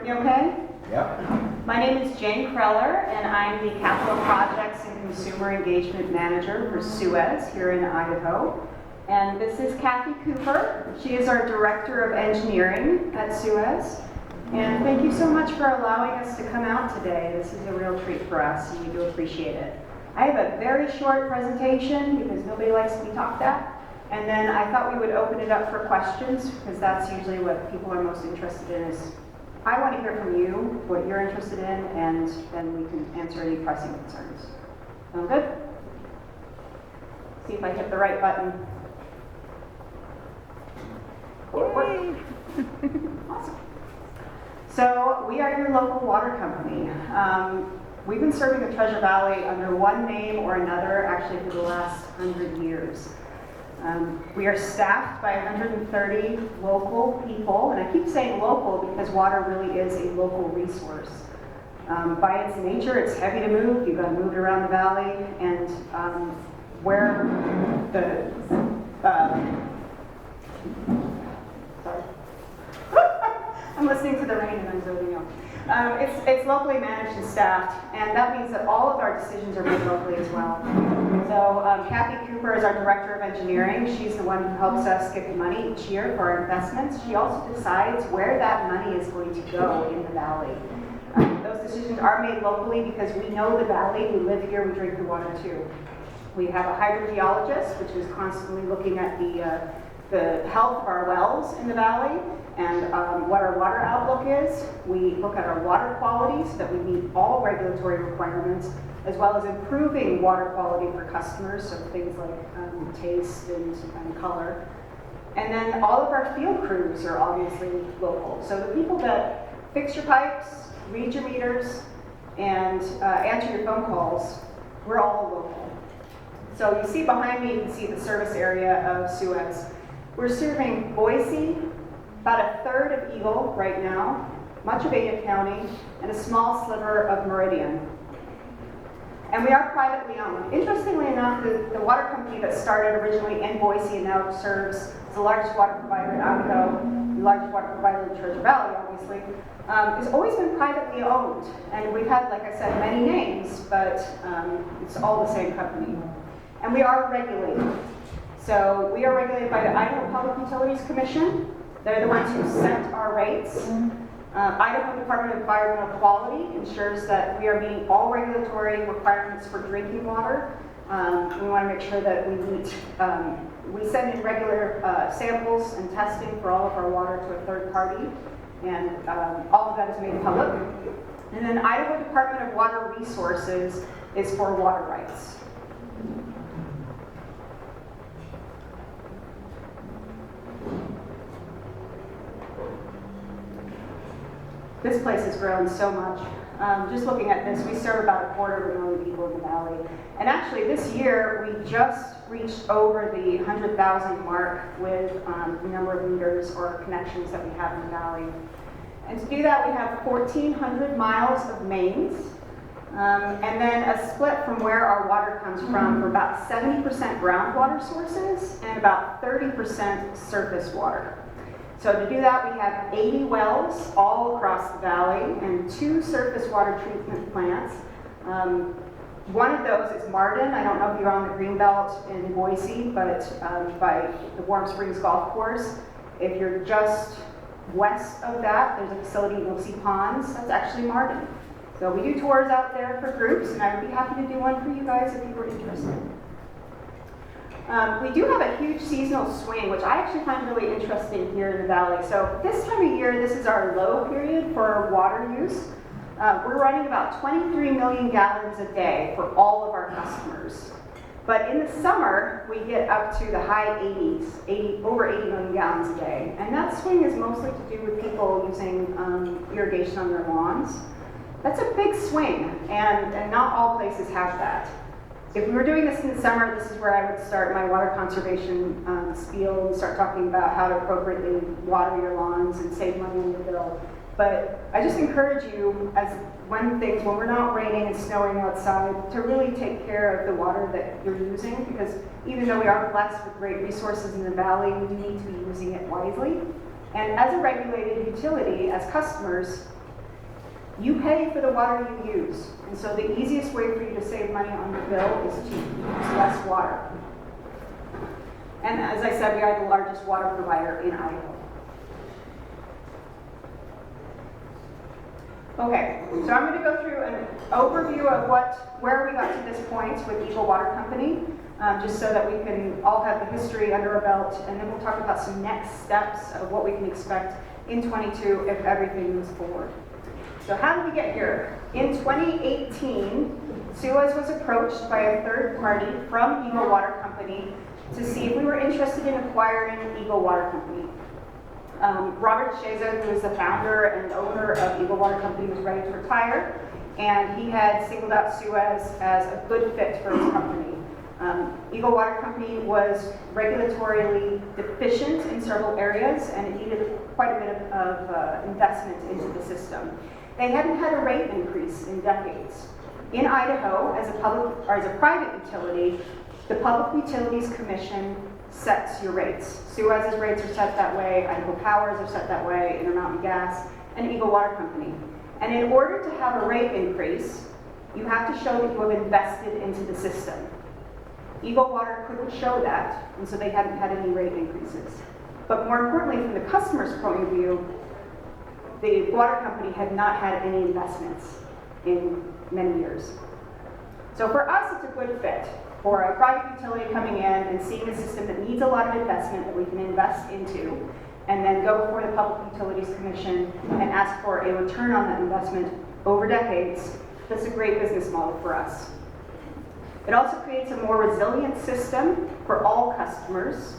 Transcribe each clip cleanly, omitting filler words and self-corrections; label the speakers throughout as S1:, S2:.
S1: hear me okay?
S2: Yep.
S1: My name is Jane Keller, and I'm the Capital Projects and Consumer Engagement Manager for SUEZ here in Idaho. And this is Cathy Cooper. She is our Director of Engineering at SUEZ. And thank you so much for allowing us to come out today. This is a real treat for us, and we do appreciate it. I have a very short presentation because nobody likes to be talked at. And then I thought we would open it up for questions, because that's usually what people are most interested in. Is I want to hear from you what you're interested in, and then we can answer any pressing concerns. Sound good? See if I hit the right button. Awesome. So we are your local water company. We've been serving the Treasure Valley under one name or another actually for the last 100 years. We are staffed by 130 local people, and I keep saying local because water really is a local resource. By its nature, it's heavy to move. You've got to move it around the valley, and where the sorry, I'm listening to the rain and I'm zoning out. It's locally managed and staffed, and that means that all of our decisions are made locally as well. So Cathy Cooper is our Director of Engineering. She's the one who helps us get the money each year for our investments. She also decides where that money is going to go in the valley. Those decisions are made locally because we know the valley. We live here, we drink the water too. We have a hydrogeologist, which is constantly looking at the health of our wells in the valley and what our water outlook is. We look at our water quality so that we meet all regulatory requirements, as well as improving water quality for customers, so things like taste and color. And then all of our field crews are obviously local. So the people that fix your pipes, read your meters, and answer your phone calls, we're all local. So you see behind me, you can see the service area of SUEZ. We're serving Boise, about a third of Eagle right now, much of Ada County, and a small sliver of Meridian. And we are privately owned. Interestingly enough, the water company that started originally in Boise and now serves the largest water provider in Idaho, the largest water provider in the Treasure Valley, obviously, has always been privately owned. And we've had, like I said, many names, but it's all the same company. And we are regulated. So we are regulated by the Idaho Public Utilities Commission. They're the ones who set our rates. Idaho Department of Environmental Quality ensures that we are meeting all regulatory requirements for drinking water. We want to make sure that we meet, we send in regular samples and testing for all of our water to a third party, and all of that is made public. And then Idaho Department of Water Resources is for water rights. This place has grown so much. Just looking at this, we serve about 250,000 people in the valley. And actually this year, we just reached over the 100,000 mark with the number of meters or connections that we have in the valley. And to do that, we have 1,400 miles of mains, and then a split from where our water comes from for about 70% groundwater sources and about 30% surface water. So to do that, we have 80 wells all across the valley and 2 surface water treatment plants. One of those is Meridian. I don't know if you're on the Greenbelt in Boise, but by the Warm Springs Golf Course. If you're just west of that, there's a facility, you'll see ponds. That's actually Meridian. So we do tours out there for groups, and I would be happy to do one for you guys if you were interested. We do have a huge seasonal swing, which I actually find really interesting here in the valley. So this time of year, this is our low period for water use. We're running about 23 million gallons a day for all of our customers. But in the summer, we get up to the high 80s, over 80 million gallons a day. And that swing is mostly to do with people using irrigation on their lawns. That's a big swing, and not all places have that. If we were doing this in the summer, this is where I would start my water conservation spiel and start talking about how to appropriately water your lawns and save money on your bill. But I just encourage you, when we're not raining and snowing outside, to really take care of the water that you're using, because even though we are blessed with great resources in the valley, we need to be using it wisely. And as a regulated utility, as customers, You pay for the water you use, and so the easiest way for you to save money on your bill is to use less water. And as I said, we are the largest water provider in Idaho. Okay, so I'm going to go through an overview of where we got to this point with Eagle Water Company, just so that we can all have the history under our belt, and then we'll talk about some next steps of what we can expect in 22 if everything moves forward. So how did we get here? In 2018, SUEZ was approached by a third party from Eagle Water Company to see if we were interested in acquiring Eagle Water Company. Robert Shaza, who is the founder and owner of Eagle Water Company, was ready to retire, and he had singled out SUEZ as a good fit for his company. Eagle Water Company was regulatorily deficient in several areas, and it needed quite a bit of investment into the system. They hadn't had a rate increase in decades. In Idaho, as a private utility, the Public Utilities Commission sets your rates. SUEZ's rates are set that way, Idaho Power's are set that way, Intermountain Gas, and Eagle Water Company. And in order to have a rate increase, you have to show that you have invested into the system. Eagle Water couldn't show that, and so they hadn't had any rate increases. But more importantly, from the customer's point of view, the water company had not had any investments in many years. So for us, it's a good fit for a private utility coming in and seeing a system that needs a lot of investment that we can invest into, and then go before the Public Utilities Commission and ask for a return on that investment over decades. That's a great business model for us. It also creates a more resilient system for all customers,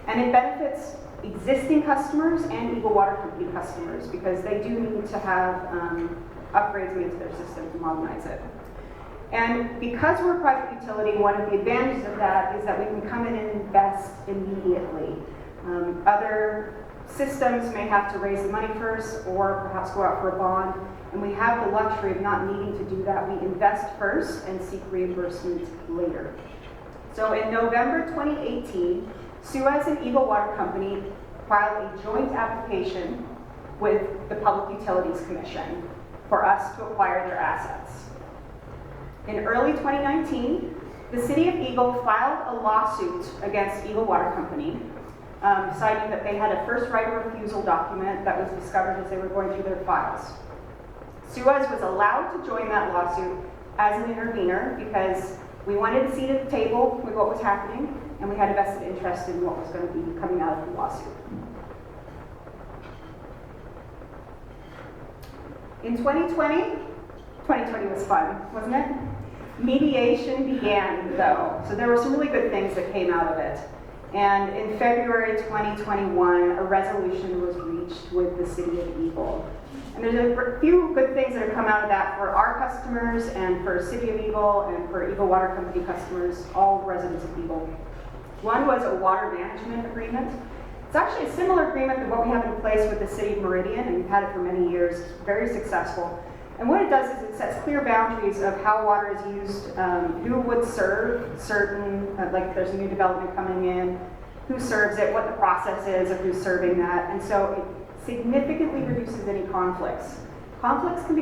S1: and it benefits existing customers and Eagle Water Company customers, because they do need to have upgrades made to their system to modernize it. And because we're a private utility, one of the advantages of that is that we can come in and invest immediately. Other systems may have to raise the money first or perhaps go out for a bond, and we have the luxury of not needing to do that. We invest first and seek reimbursement later. So in November 2018, SUEZ and Eagle Water Company filed a joint application with the Public Utilities Commission for us to acquire their assets. In early 2019, the City of Eagle filed a lawsuit against Eagle Water Company, citing that they had a first right of refusal document that was discovered as they were going through their files. SUEZ was allowed to join that lawsuit as an intervener because we wanted a seat at the table with what was happening, and we had a vested interest in what was going to be coming out of the lawsuit. In 2020 was fun, wasn't it? Mediation began, though, so there were some really good things that came out of it. And in February 2021, a resolution was reached with the City of Eagle. And there's a few good things that have come out of that for our customers and for City of Eagle and for Eagle Water Company customers, all residents of Eagle. One was a water management agreement. It's actually a similar agreement to what we have in place with the City of Meridian, and we've had it for many years. It's very successful. And what it does is it sets clear boundaries of how water is used, who would serve certain, like if there's a new development coming in, who serves it, what the process is of who's serving that. And so it significantly reduces any conflicts. Conflicts can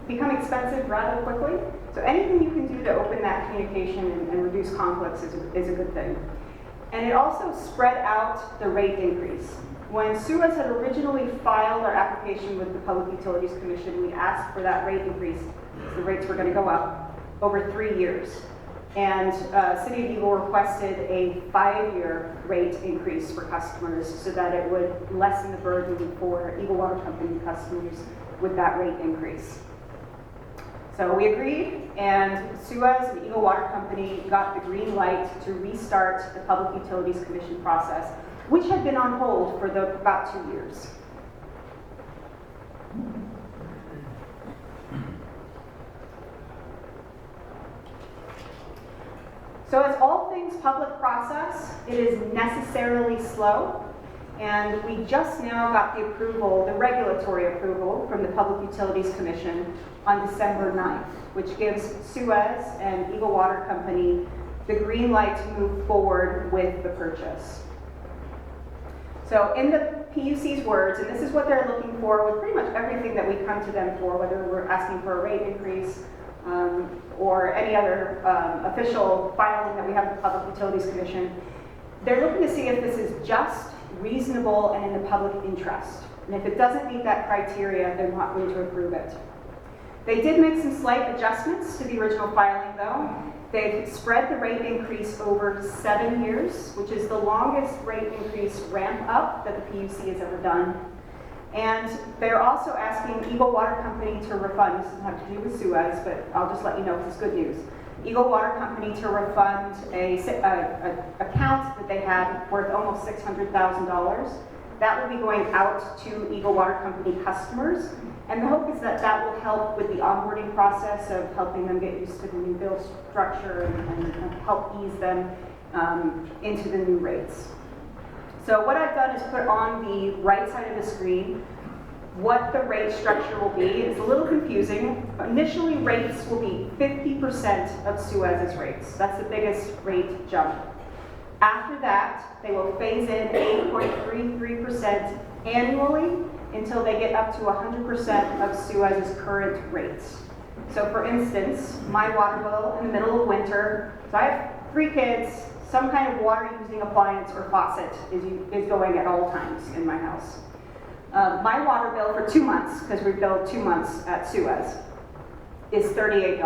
S1: become expensive rather quickly. So anything you can do to open that communication and reduce conflicts is a good thing. And it also spread out the rate increase. When SUEZ had originally filed our application with the Public Utilities Commission, we asked for that rate increase, so the rates were going to go up, over 3 years. And City of Eagle requested a 5-year rate increase for customers so that it would lessen the burden for Eagle Water Company customers with that rate increase. So we agreed, and SUEZ and Eagle Water Company got the green light to restart the Public Utilities Commission process, which had been on hold for about 2 years. So as all things public process, it is necessarily slow, and we just now got the approval, the regulatory approval from the Public Utilities Commission on December 9th, which gives SUEZ and Eagle Water Company the green light to move forward with the purchase. So in the PUC's words, and this is what they're looking for with pretty much everything that we come to them for, whether we're asking for a rate increase or any other official filing that we have with the Public Utilities Commission, they're looking to see if this is just, reasonable, and in the public interest. And if it doesn't meet that criteria, they're not going to approve it. They did make some slight adjustments to the original filing, though. They've spread the rate increase over 7 years, which is the longest rate increase ramp up that the PUC has ever done. And they're also asking Eagle Water Company to refund, this doesn't have to do with SUEZ, but I'll just let you know this is good news. Eagle Water Company to refund a account that they had worth almost $600,000. That will be going out to Eagle Water Company customers. And the hope is that that will help with the onboarding process of helping them get used to the new bill structure and help ease them into the new rates. So what I've done is put on the right side of the screen what the rate structure will be. It's a little confusing. Initially, rates will be 50% of SUEZ's rates. That's the biggest rate jump. After that, they will phase in 8.33% annually until they get up to 100% of SUEZ's current rates. So for instance, my water bill in the middle of winter, so I have 3 kids, some kind of water using appliance or faucet is going at all times in my house. My water bill for 2 months, because we billed 2 months at SUEZ, is $38.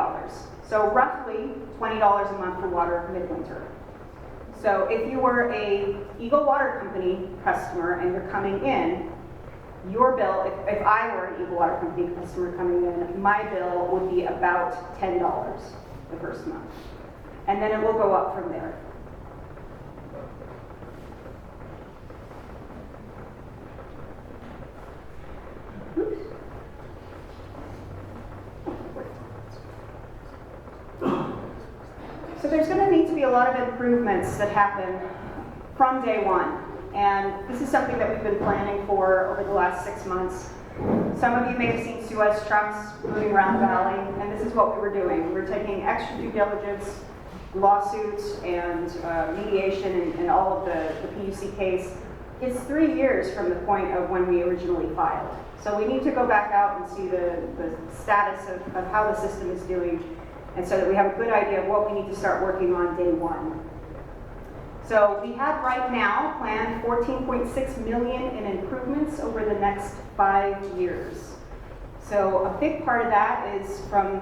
S1: So roughly $20 a month for water midwinter. So if you were a Eagle Water Company customer and you're coming in, your bill, if I were an Eagle Water Company customer coming in, my bill would be about $10 the first month. And then it will go up from there. Oops. So there's going to need to be a lot of improvements that happen from day one. And this is something that we've been planning for over the last 6 months. Some of you may have seen SUEZ trucks moving around the valley, and this is what we were doing. We were taking extra due diligence, lawsuits, and mediation, and all of the PUC case. It's 3 years from the point of when we originally filed. So we need to go back out and see the status of how the system is doing, and so that we have a good idea of what we need to start working on day one. So we have right now planned $14.6 million in improvements over the next 5 years. So a big part of that is from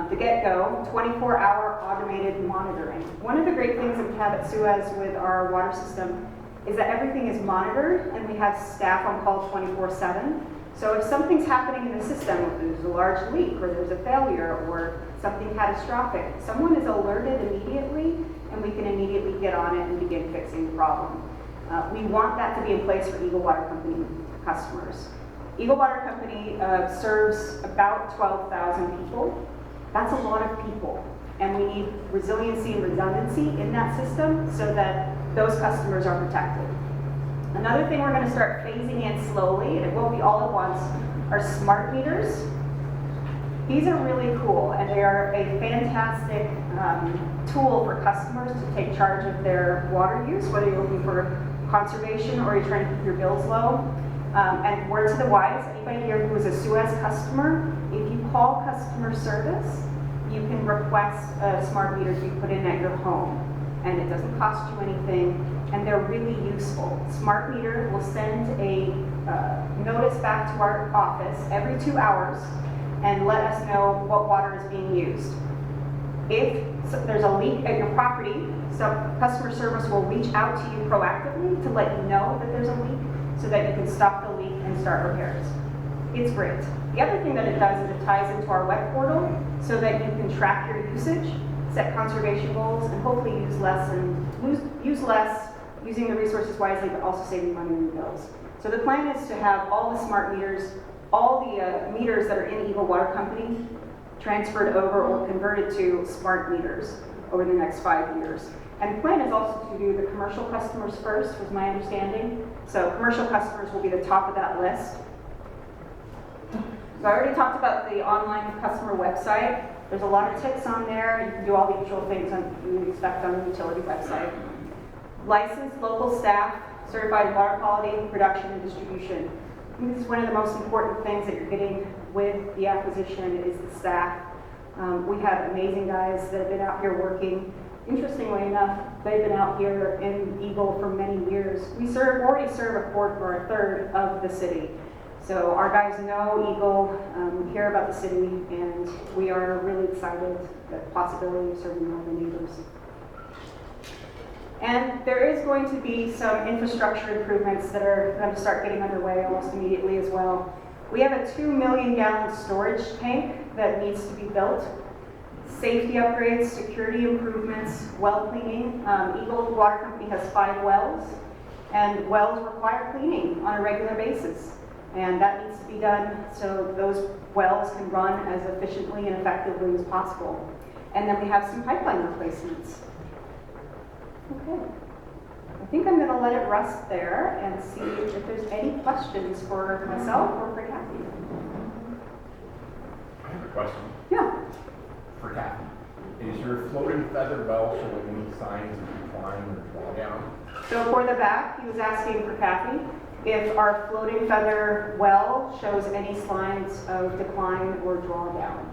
S1: the get-go, 24-hour automated monitoring. One of the great things that we have at SUEZ with our water system is that everything is monitored and we have staff on call 24/7. So if something's happening in the system, if there's a large leak or there's a failure or something catastrophic, someone is alerted immediately and we can immediately get on it and begin fixing the problem. We want that to be in place for Eagle Water Company customers. Eagle Water Company serves about 12,000 people. That's a lot of people. And we need resiliency and redundancy in that system so that those customers are protected. Another thing we're going to start phasing in slowly, and it won't be all at once, are smart meters. These are really cool, and they are a fantastic tool for customers to take charge of their water use, whether you're looking for conservation or you're trying to keep your bills low. And word to the wise, anybody here who is a SUEZ customer, if you call customer service, you can request a smart meter to be put in at your home. And it doesn't cost you anything, and they're really useful. Smart meter will send a notice back to our office every 2 hours and let us know what water is being used. If there's a leak at your property, so customer service will reach out to you proactively to let you know that there's a leak so that you can stop the leak and start repairs. It's great. The other thing that it does is it ties into our web portal so that you can track your usage, set conservation goals, and hopefully use less, using the resources wisely, but also saving money in your bills. So the plan is to have all the smart meters, all the meters that are in Eagle Water Company transferred over or converted to smart meters over the next 5 years. And the plan is also to do the commercial customers first, was my understanding. So commercial customers will be the top of that list. So I already talked about the online customer website. There's a lot of tips on there. You can do all the usual things you would expect on the utility website. Licensed local staff certified water quality, production, and distribution. I think this is one of the most important things that you're getting with the acquisition is the staff. We have amazing guys that have been out here working. Interestingly enough, they've been out here in Eagle for many years. We already serve a quart for a third of the city. So our guys know Eagle, we care about the city, and we are really excited at the possibility of serving all the neighbors. And there is going to be some infrastructure improvements that are going to start getting underway almost immediately as well. We have a 2 million gallon storage tank that needs to be built. Safety upgrades, security improvements, well cleaning. Eagle Water Company has 5 wells, and wells require cleaning on a regular basis. And that needs to be done so those wells can run as efficiently and effectively as possible. And then we have some pipeline replacements. Okay. I think I'm going to let it rest there and see if there's any questions for myself or for Cathy.
S2: I have a question.
S1: Yeah.
S2: For Cathy. Is your floating feather well showing any signs of decline or drawdown?
S1: So for the back, he was asking for Cathy if our floating feather well shows any signs of decline or drawdown.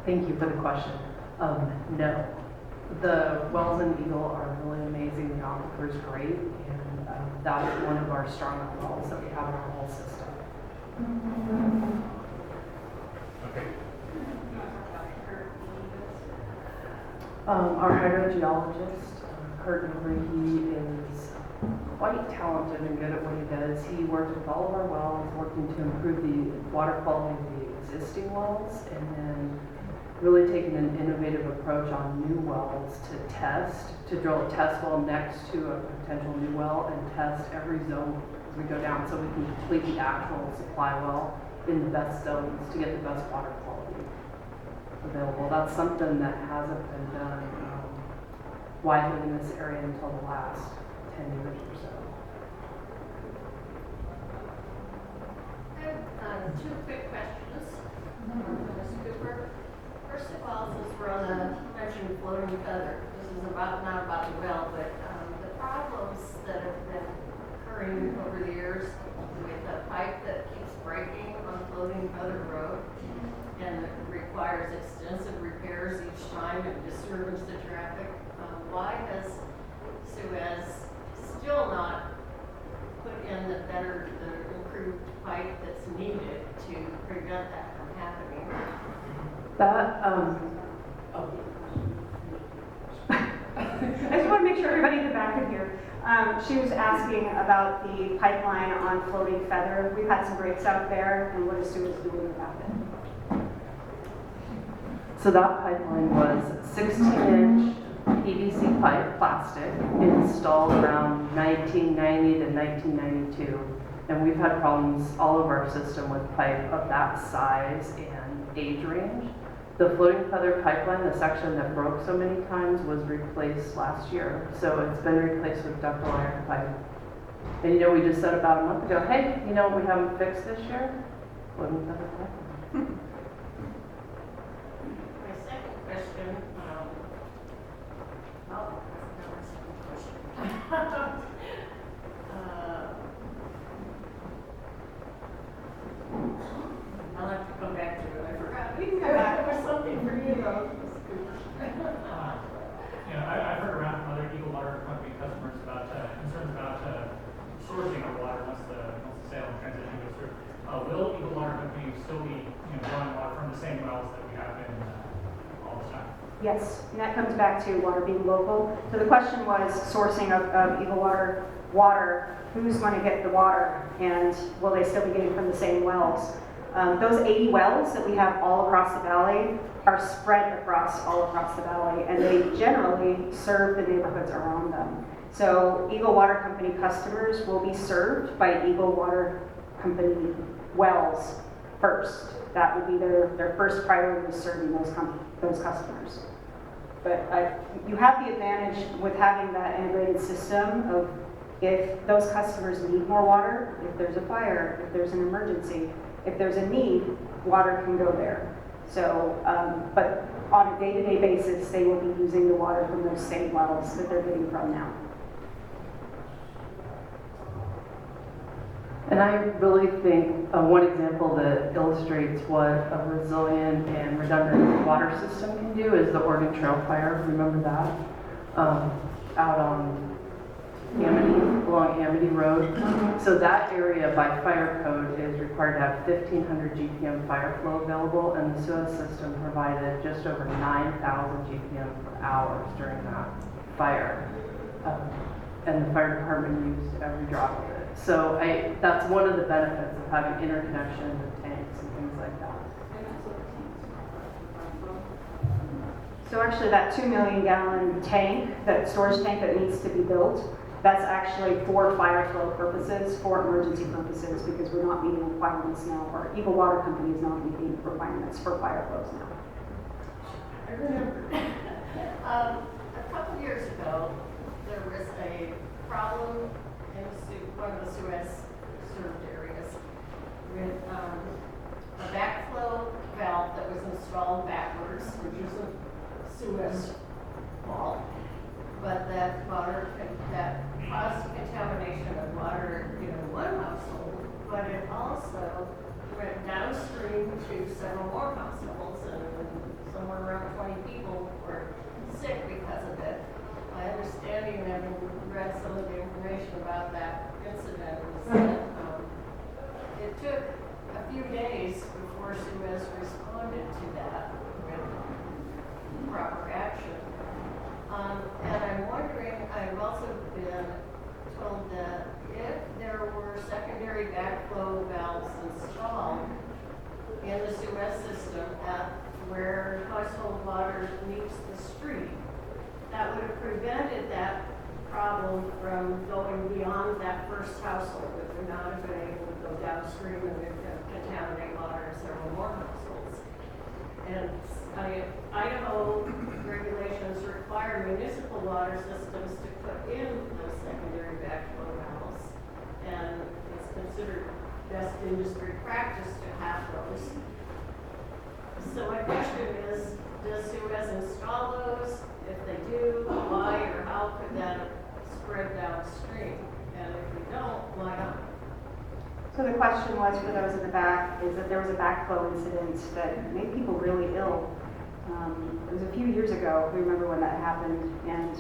S3: Thank you for the question. No. The wells in Eagle are really amazing. The aquifer is great, and that is one of our stronger wells that we have in our whole system.
S2: Okay.
S3: Our hydrogeologist, Kurt, he is quite talented and good at what he does. He works with all of our wells, working to improve the water quality of the existing wells, and then really taking an innovative approach on new wells to drill a test well next to a potential new well and test every zone as we go down so we can complete the actual supply well in the best zones to get the best water quality available. That's something that hasn't been done widely in this area until the last 10 years or so.
S4: I have 2 quick questions for Ms. Cooper. First of all, since we're on the mentioned floating feather, this is not about the well, but the problems that have been occurring over the years with the pipe that keeps breaking on Floating Feather Road and it requires extensive repairs each time and disturbance to traffic. Why has SUEZ still not put in the improved pipe that's needed to prevent that from happening?
S3: That,
S1: I just want to make sure everybody in the back can hear. She was asking about the pipeline on Floating Feather. We've had some breaks out there, and what is SUEZ doing about it?
S3: So that pipeline was 16-inch PVC pipe, plastic, installed around 1990 to 1992. And we've had problems all over our system with pipe of that size and age range. The Floating Feather pipeline, the section that broke so many times, was replaced last year. So it's been replaced with ductile iron pipe. And we just said about a month ago, hey, we haven't fixed this year? Floating Feather pipeline.
S4: My second question, I'll have to come back to it. I forgot. We can come back. There was something for you though.
S5: I've heard around from other Eagle Water Company customers about concerns about sourcing of water once the sale and transition goes through. Will Eagle Water Company still be drawing water from the same wells that we have been all the time?
S1: Yes, and that comes back to water being local. So the question was sourcing of Eagle water, who's going to get the water, and will they still be getting from the same wells? Those 80 wells that we have all across the valley are spread all across the valley, and they generally serve the neighborhoods around them. So Eagle Water Company customers will be served by Eagle Water Company wells first. That would be their first priority, is serving those customers. But you have the advantage with having that integrated system of if those customers need more water, if there's a fire, if there's an emergency, if there's a need, water can go there. So, but on a day-to-day basis, they will be using the water from those same wells that they're getting from now.
S3: And I really think one example that illustrates what a resilient and redundant water system can do is the Oregon Trail fire. Remember that? Out on Amity, along Amity Road. So that area by fire code is required to have 1,500 GPM fire flow available, and the SUEZ system provided just over 9,000 GPM per hour during that fire. And the fire department used every drop of it. So that's one of the benefits of having interconnection with tanks and things like that.
S1: So actually that 2 million gallon tank, that storage tank that needs to be built, that's actually for fire flow purposes, for emergency purposes, because we're not meeting requirements now, or Eagle Water Company is not meeting requirements for fire flows now.
S4: I remember, a couple years ago, there was a problem in one of the SUEZ served areas with a backflow valve that was installed backwards, which is a SUEZ fault, but that caused contamination of water in one household, but it also went downstream to several more households, and somewhere around 20 people were sick because of it. My understanding, having read some of the information about that incident, is that it took a few days before SUEZ responded to that with proper action. And I'm wondering, I've also been told that if there were secondary backflow valves installed in the SUEZ system at where household water meets the street, that would have prevented that problem from going beyond that first household. It would not have been able to go downstream and contaminate water in several more households. And Idaho regulations require municipal water systems to put in those secondary backflow valves, and it's considered best industry practice to have those. So my question is, does SUEZ install those? If they do, why or how could that spread downstream? And if we don't, why not?
S1: So the question was, for those in the back, is that there was a backflow incident that made people really ill. It was a few years ago. We remember when that happened, and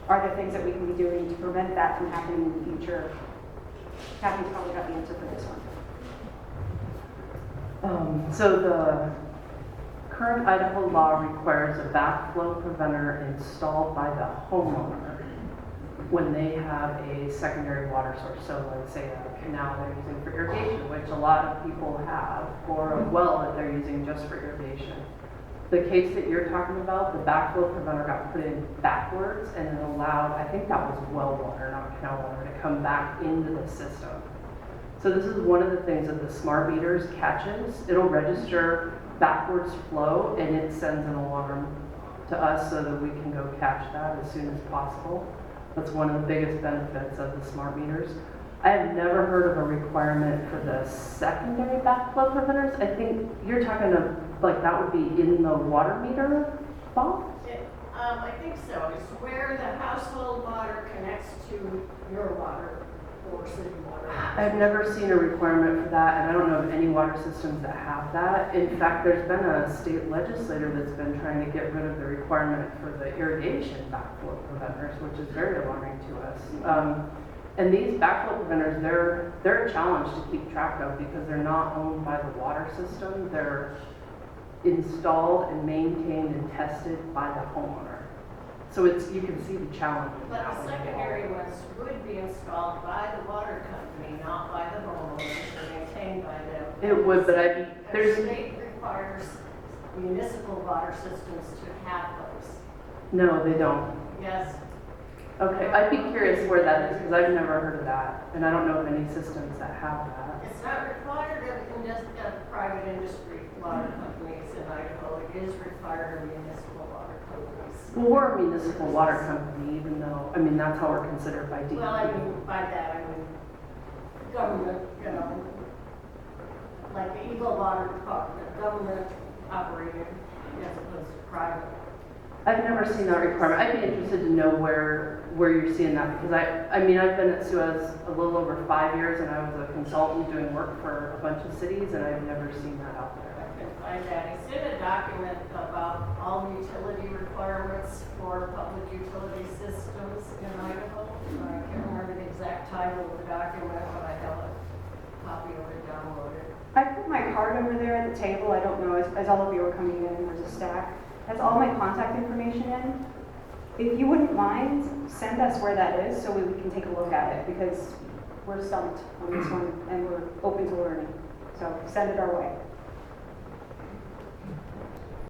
S1: are there things that we can be doing to prevent that from happening in the future? Cathy's probably got the answer for this one.
S3: So the current Idaho law requires a backflow preventer installed by the homeowner when they have a secondary water source. So let's say a canal they're using for irrigation, which a lot of people have, or a well that they're using just for irrigation. The case that you're talking about, the backflow preventer got put in backwards, and it allowed, I think that was well water, not canal water, to come back into the system. So this is one of the things that the smart meters catches. It'll register backwards flow, and it sends an alarm to us so that we can go catch that as soon as possible. That's one of the biggest benefits of the smart meters. I have never heard of a requirement for the secondary backflow preventers. I think you're talking of, like, that would be in the water meter box?
S4: I think so. It's where the household water connects to your water or city water.
S3: I've never seen a requirement for that, and I don't know of any water systems that have that. In fact, there's been a state legislator that's been trying to get rid of the requirement for the irrigation backflow preventers, which is very alarming to us. And these backflow preventers, they're a challenge to keep track of because they're not owned by the water system. They're installed and maintained and tested by the homeowner. So you can see the challenge.
S4: But the secondary ones would be installed by the water company, not by the homeowners, or maintained by them.
S3: It would, but
S4: The state requires municipal water systems to have those.
S3: No, they don't.
S4: Yes.
S3: Okay, I'd be curious where that is because I've never heard of that, and I don't know of any systems that have that.
S4: It's not required of private industry water companies in Idaho. It is required of municipal water companies.
S3: Well, we're a municipal water company, even though, I mean, that's how we're considered by DEP.
S4: Well, I mean, by that, I mean government, like the Eagle Water Department, government operated as opposed to private.
S3: I've never seen that requirement. I'd be interested to know where you're seeing that, because I mean, I've been at SUEZ a little over 5 years, and I was a consultant doing work for a bunch of cities, and I've never seen that out there.
S4: I can find that. He did a document about all utility requirements for public utility systems in Idaho. I can't remember the exact title of the document, but I have a copy of it downloaded.
S1: I put my card over there at the table. I don't know, as all of you are coming in, there's a stack. Has all my contact information in. If you wouldn't mind, send us where that is so we can take a look at it, because we're stumped on this one and we're open to learning. So send it our way.